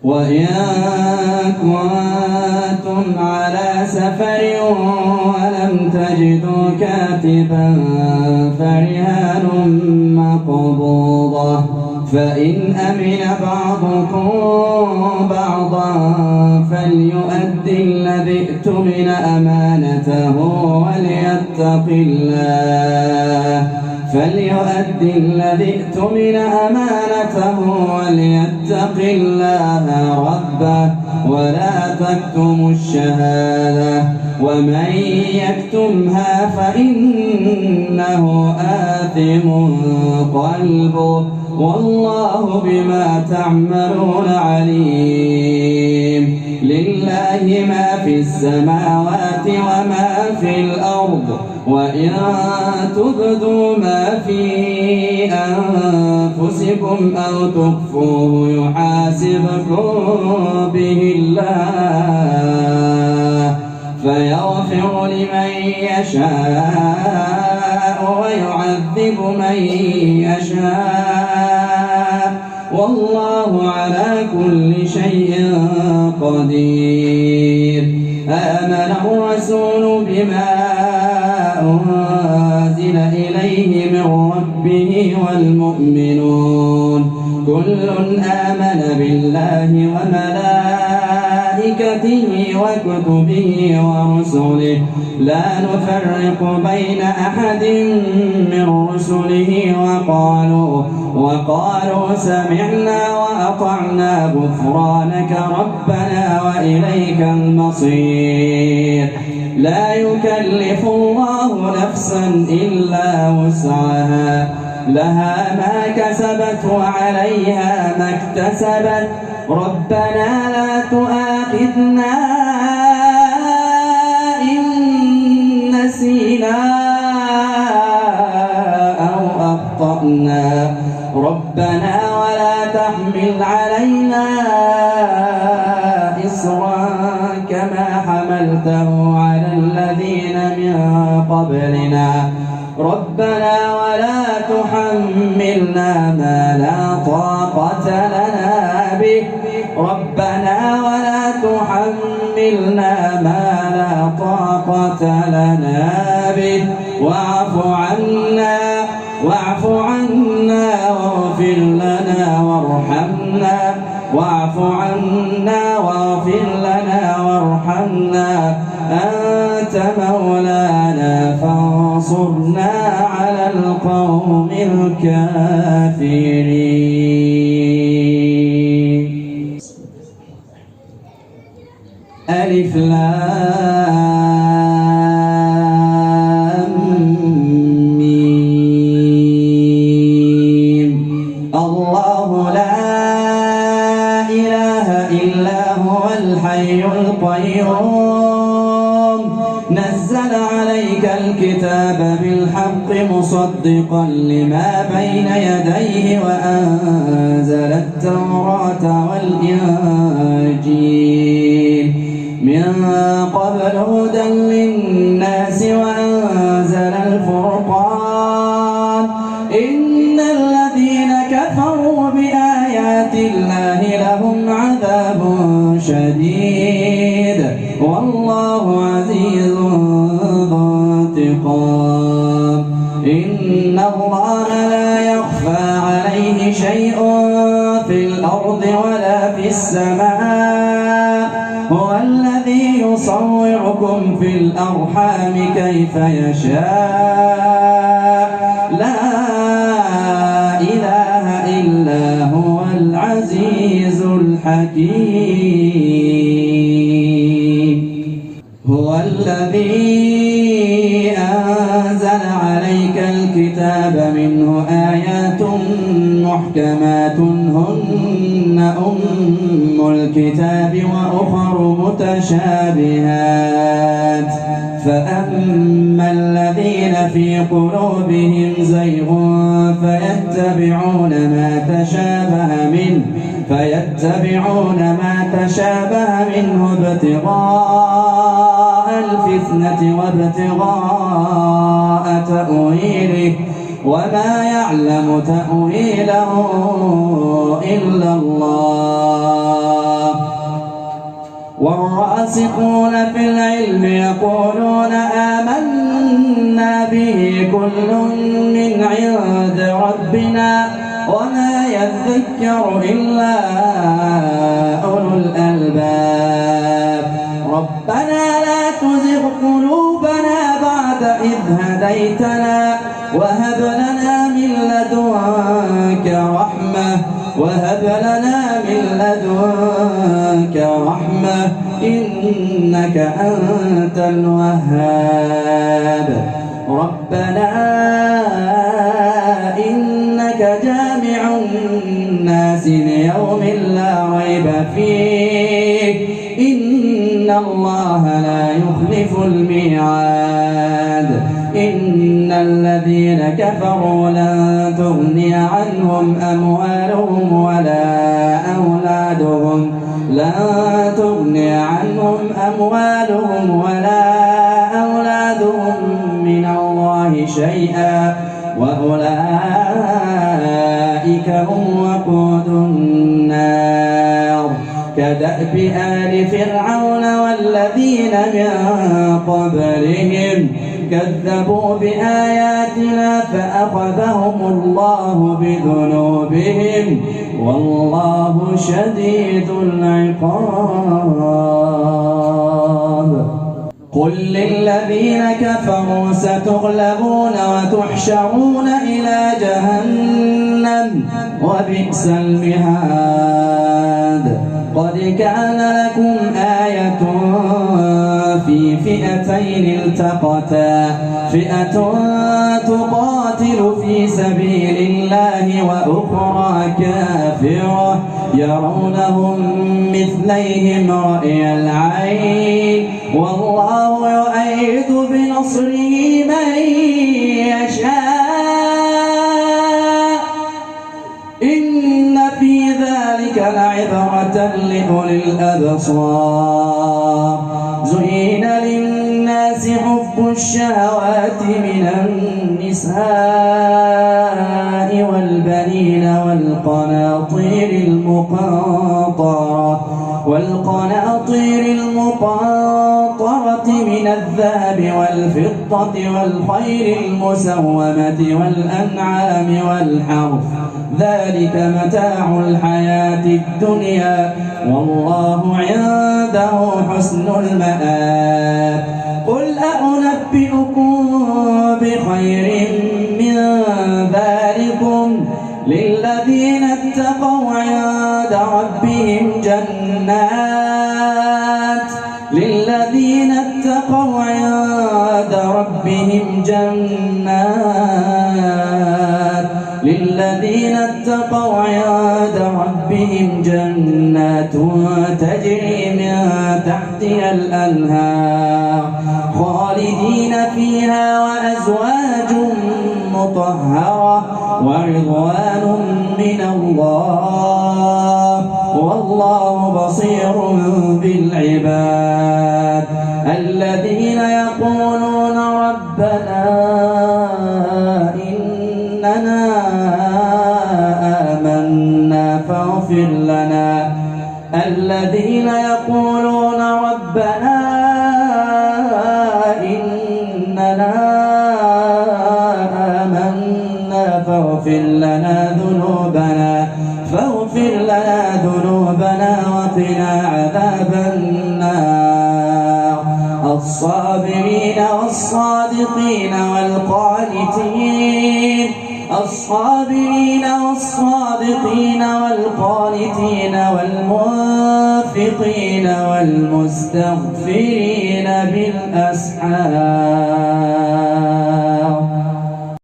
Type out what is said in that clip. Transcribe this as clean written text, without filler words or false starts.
وإن كنتم على سفر ولم تجدوا كاتبا فرهان مقبوضة، فإن أمن بعضكم بعضا فليؤدي الذي اؤتمن أمانته وليتق الله ربه ولا تكتموا الشهادة، ومن يكتمها فإنه آثم قلبه، والله بما تعملون عليم. لله ما في السماوات وما في الأرض، وإن تبدوا ما في أنفسكم أو تخفوه يحاسبكم به الله، فيغفر لمن يشاء ويعذب من يشاء، والله على كل شيء قدير. آمن الرسول بما أنزل إليه من ربه والمؤمنون كل آمن بالله وملائكته وكتبه ورسله لا نفرق بين أحد من رسله، وقالوا سمعنا وأطعنا غفرانك ربنا وإليك المصير. لا يكلف الله نفسا إلا وسعها، لها ما كسبت وعليها ما اكتسبت، ربنا لا تؤاخذنا إن نسينا أو أخطأنا، ربنا ولا تحمل علينا إصرا كما حملته على الذين من قبلنا، ربنا ولا تحملنا ما لا طاقة لنا به، ربنا ولا تحملنا ما لا طاقة لنا به، واعف عنا واغفر لنا وارحمنا، واعف عنا واغفر لنا وارحمنا، أنت مولانا فانصرنا على القوم الكافرين. ألف لام ميم. الله لا إله إلا هو الحي القيوم، نزل عليك الكتاب بالحق مصدقا لما بين يديه وأنزل التوراة والإنجيل من قبل هدى للناس وأنزل الفرقان، إن الذين كفروا بآيات الله لهم عذاب شديد، والله عزيز ذو انتقام. إن الله لا يخفى عليه شيء في الأرض ولا في السماء، هو الذي يصوركم في الأرحام كيف يشاء، لا إله إلا هو العزيز الحكيم. هو الذي أنزل عليك الكتاب منه آيات محكمات هن أم الكتاب وأخر متشابهات، فأما الذين في قلوبهم زيغ فيتبعون ما تشابه منه ابتغاء الفتنة وابتغاء تأويله، وما يعلم تأويله إلا الله، والراسخون في العلم يقولون آمنا به كل من عند ربنا وما يذكر إلا أولو الألباب ربنا لا تزغ قلوبنا بعد إذ هديتنا وهب لنا من لدنك رحمة إنك أنت الوهاب ربنا إنك جامع الناس ليوم لا ريب فيه إن الله لا يخلف الميعاد إن الذين كفروا لن تغني عنهم أموالهم ولا أولادهم من الله شيئا وأولئك هم وقود النار كدأب آل فرعون والذين من قبلهم كذبوا بآياتنا فأخذهم الله بذنوبهم والله شديد العقاب قل للذين كفروا ستغلبون وتحشرون إلى جهنم وبئس المهاد قد كان لكم آية في فئتين التقتا فئة تقاتل في سبيل الله وأخرى كافرة يرونهم مثليهم رأي العين والله يؤيد بنصره من يشاء إن في ذلك لعبرة لأولي الأبصار زين للناس حب الشهوات من النساء والبنين والقناطير المقنطرة من الذهب والفضة والخيل المسومة والأنعام والحرث ذلك متاع الحياة الدنيا والله عنده حسن المآب قل أنبئكم بخير من ذلكم للذين اتقوا عند ربهم جنات تجري من تحتها الأنهار خالدين فيها وأزواج مطهرة ورضوان من الله والله بصير بالعباد الذين يقولون ربنا إننا آمنا فاغفر لنا الذين يقولون ربنا إننا آمنا فاغفر لنا ذنوبنا وقنا عذاب النار الصابرين والصادقين والقانتين والمنفقين والمستغفرين بالأسحار